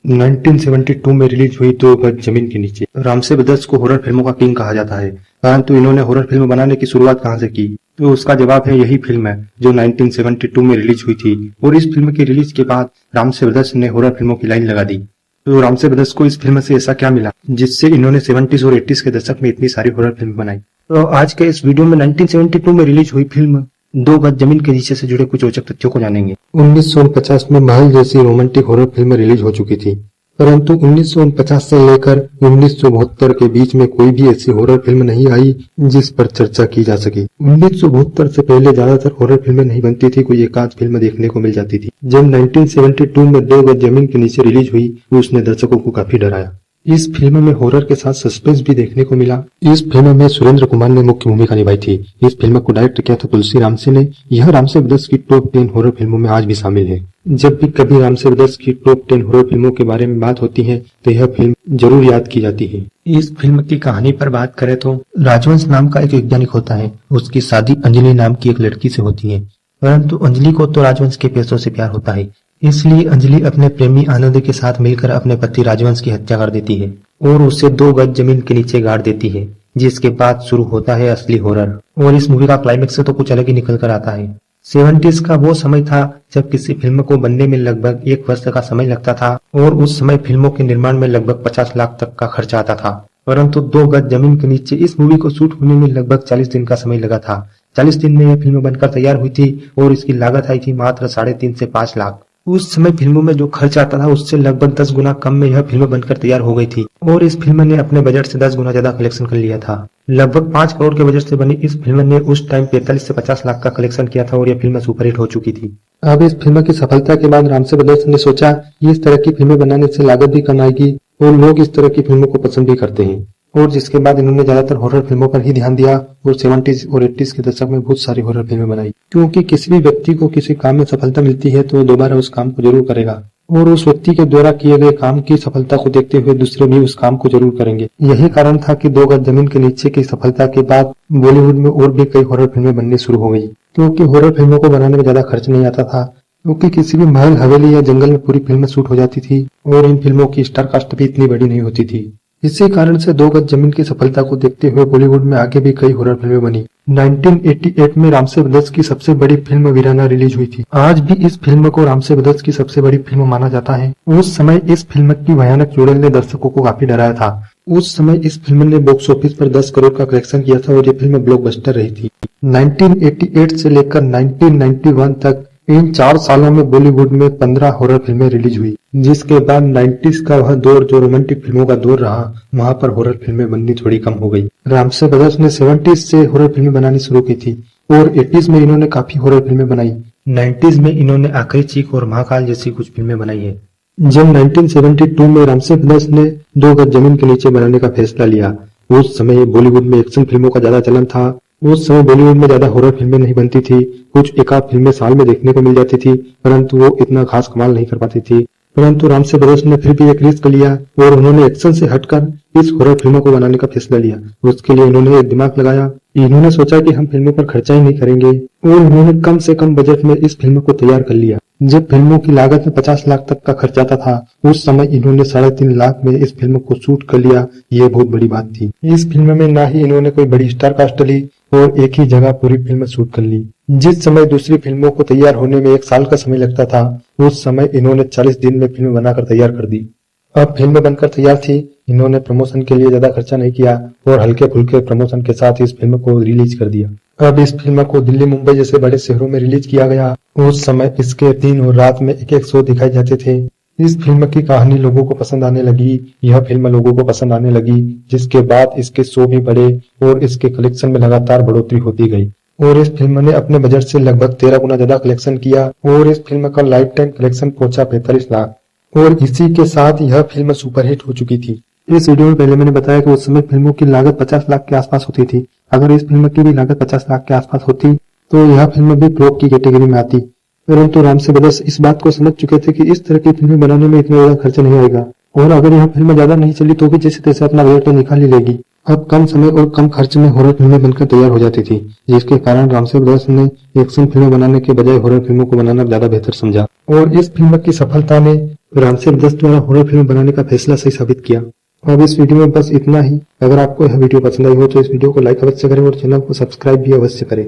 1972 में रिलीज हुई दो गज जमीन के नीचे। रामसे ब्रदर्स को हॉरर फिल्मों का किंग कहा जाता है, परंतु इन्होंने हॉरर फिल्म बनाने की शुरुआत कहां से की? तो उसका जवाब है यही फिल्म है जो 1972 में रिलीज हुई थी। और इस फिल्म के रिलीज के बाद रामसे ब्रदर्स ने हॉरर फिल्मों की लाइन लगा दी। तो रामसे ब्रदर्स को इस फिल्म से ऐसा क्या मिला जिससे इन्होंने 70s और 80s के दशक में इतनी सारी हॉरर फिल्म बनाई? तो आज के इस वीडियो में 1972 में रिलीज हुई फिल्म दो गज जमीन के नीचे से जुड़े कुछ रोचक तथ्यों को जानेंगे। 1949 में महल जैसी रोमांटिक हॉरर फिल्म रिलीज हो चुकी थी, परंतु 1949 से लेकर 1972 के बीच में कोई भी ऐसी हॉरर फिल्म नहीं आई जिस पर चर्चा की जा सके। 1972 से पहले ज्यादातर हॉरर फिल्में नहीं बनती थी, कोई एक आध फिल्म देखने को मिल जाती थी। जब 1972 में दो गज जमीन के नीचे रिलीज हुई तो उसने दर्शकों को काफी डराया। इस फिल्म में हॉरर के साथ सस्पेंस भी देखने को मिला। इस फिल्म में सुरेंद्र कुमार ने मुख्य भूमिका निभाई थी। इस फिल्म को डायरेक्ट किया था तुलसी रामसे ने। यह रामसे ब्रदर्स की टॉप 10 हॉरर फिल्मों में आज भी शामिल है। जब भी कभी रामसे ब्रदर्स की टॉप 10 हॉरर फिल्मों के बारे में बात होती है तो यह फिल्म जरूर याद की जाती है। इस फिल्म की कहानी पर बात करें तो राजवंश नाम का एक वैज्ञानिक होता है। उसकी शादी अंजलि नाम की एक लड़की से होती है, परंतु अंजलि को तो राजवंश के पैसों से प्यार होता है, इसलिए अंजलि अपने प्रेमी आनंद के साथ मिलकर अपने पति राजवंश की हत्या कर देती है और उसे दो गज जमीन के नीचे गाड़ देती है, जिसके बाद शुरू होता है असली हॉरर। और इस मूवी का क्लाइमेक्स से तो कुछ अलग ही निकल कर आता है। 70s का वो समय था जब किसी फिल्म को बनने में लगभग 1 वर्ष का समय लगता था और उस समय फिल्मों के निर्माण में लगभग 50 लाख तक का खर्चा आता था, परंतु दो गज जमीन के नीचे इस मूवी को शूट होने में लगभग 40 दिन का समय लगा था। 40 दिन में यह फिल्म बनकर तैयार हुई थी और इसकी लागत आई थी मात्र 3.5 से 5 लाख। उस समय फिल्मों में जो खर्च आता था उससे लगभग 10 गुना कम में यह फिल्म बनकर तैयार हो गई थी और इस फिल्म ने अपने बजट से 10 गुना ज्यादा कलेक्शन कर लिया था। लगभग 5 करोड़ के बजट से बनी इस फिल्म ने उस टाइम 45 से 50 लाख का कलेक्शन किया था और यह फिल्म सुपरहिट हो चुकी थी। अब इस फिल्म की सफलता के बाद रामसे ब्रदर्स ने सोचा कि इस तरह की फिल्में बनाने से लागत भी कम आएगी और लोग इस तरह की फिल्मों को पसंद भी करते हैं, और जिसके बाद इन्होंने ज्यादातर हॉरर फिल्मों पर ही ध्यान दिया और 70s और 80s के दशक में बहुत सारी हॉरर फिल्में बनाई। क्योंकि किसी भी व्यक्ति को किसी काम में सफलता मिलती है तो दोबारा उस काम को जरूर करेगा और उस व्यक्ति के द्वारा किए गए काम की सफलता को देखते हुए दूसरे भी उस काम को जरूर करेंगे। यही कारण था कि दो गज जमीन के नीचे की सफलता के बाद बॉलीवुड में और भी कई हॉरर फिल्में बननी शुरू हो गई। क्योंकि हॉरर फिल्मों को बनाने में ज्यादा खर्च नहीं आता था, क्योंकि किसी भी महल हवेली या जंगल में पूरी फिल्म शूट हो जाती थी और इन फिल्मों की स्टार कास्ट भी इतनी बड़ी नहीं होती थी। इसी कारण से दो गज जमीन की सफलता को देखते हुए बॉलीवुड में आगे भी कई हॉरर फिल्में बनी। 1988 में रामसे ब्रदर्स की सबसे बड़ी फिल्म वीराना रिलीज हुई थी। आज भी इस फिल्म को रामसे ब्रदर्स की सबसे बड़ी फिल्म माना जाता है। उस समय इस फिल्म की भयानक चुड़ैल ने दर्शकों को काफी डराया था। उस समय इस फिल्म ने बॉक्स ऑफिस पर 10 करोड़ का कलेक्शन किया था और ये फिल्म ब्लॉकबस्टर रही थी। 1988 से लेकर 1991 तक इन 4 सालों में बॉलीवुड में 15 हॉरर फिल्में रिलीज हुई, जिसके बाद 90s का वह दौर जो रोमांटिक फिल्मों का दौर रहा, वहां पर हॉरर फिल्में बननी थोड़ी कम हो गई। रामसे ब्रदर्स ने 70s से हॉरर फिल्में बनानी शुरू की थी और 80s में इन्होंने काफी हॉरर फिल्में बनाई। 90s में इन्होंने आखिरी चीख और महाकाल जैसी कुछ फिल्में बनाई है। जब 1972 में रामसे ब्रदर्स ने दो गज जमीन के नीचे बनाने का फैसला लिया, उस समय बॉलीवुड में एक्शन फिल्मों का ज्यादा चलन था। उस समय बॉलीवुड में ज्यादा हॉरर फिल्में नहीं बनती थी, कुछ एकाध फिल्में साल में देखने को मिल जाती थी, परंतु वो इतना खास कमाल नहीं कर पाती थी। परंतु रामसे ब्रदर्स ने फिर भी एक रिस्क लिया और उन्होंने एक्शन से हटकर इस हॉरर फिल्मों को बनाने का फैसला लिया। उसके लिए इन्होंने एक दिमाग लगाया। इन्होंने सोचा कि हम फिल्मों पर खर्चा ही नहीं करेंगे और उन्होंने कम से कम बजट में इस फिल्म को तैयार कर लिया। जब फिल्मों की लागत में 50 लाख तक का खर्च आता था, उस समय इन्होंने 3.5 लाख में इस फिल्म को शूट कर लिया। ये बहुत बड़ी बात थी। इस फिल्म में ना ही इन्होंने कोई बड़ी स्टार कास्ट ली और एक ही जगह पूरी फिल्म शूट कर ली। जिस समय दूसरी फिल्मों को तैयार होने में 1 साल का समय लगता था, उस समय इन्होंने 40 दिन में फिल्म बनाकर तैयार कर दी। अब फिल्म बनकर तैयार थी, इन्होंने प्रमोशन के लिए ज्यादा खर्चा नहीं किया और हल्के फुल्के प्रमोशन के साथ इस फिल्म को रिलीज कर दिया। अब इस फिल्म को दिल्ली मुंबई जैसे बड़े शहरों में रिलीज किया गया। उस समय इसके दिन और रात में एक शो दिखाए जाते थे। इस फिल्म की कहानी लोगों को पसंद आने लगी, यह फिल्म लोगों को पसंद आने लगी, जिसके बाद इसके शो भी बढ़े और इसके कलेक्शन में लगातार बढ़ोतरी होती गई और इस फिल्म ने अपने बजट से लगभग 13 गुना ज्यादा कलेक्शन किया और इस फिल्म का लाइफ टाइम कलेक्शन पहुंचा 45 लाख और इसी के साथ यह फिल्म सुपरहिट हो चुकी थी। इस वीडियो में पहले मैंने बताया कि उस समय फिल्मों की लागत 50 लाख के आसपास होती थी। अगर इस फिल्म की भी लागत 50 लाख के आसपास होती तो यह फिल्म भी फ्लॉप की कैटेगरी में आती, परंतु रामसे ब्रदर्स इस बात को समझ चुके थे कि इस तरह की फिल्में बनाने में इतना ज्यादा खर्च नहीं आएगा और अगर यह फिल्म ज्यादा नहीं चली तो भी जैसे तैसे अपना बजट तो निकाल ही लेगी। अब कम समय और कम खर्च में हॉरर फिल्में बनकर तैयार हो जाती थी, जिसके कारण रामसे ब्रदर्स ने एक्शन फिल्में बनाने के बजाय हॉरर फिल्मों को बनाना ज्यादा बेहतर समझा और इस फिल्म की सफलता ने रामसे ब्रदर्स द्वारा हॉरर फिल्म बनाने का फैसला सही साबित किया। अब इस वीडियो में बस इतना ही। अगर आपको यह वीडियो पसंद आई हो तो इस वीडियो को लाइक अवश्य करें और चैनल को सब्सक्राइब भी अवश्य करें।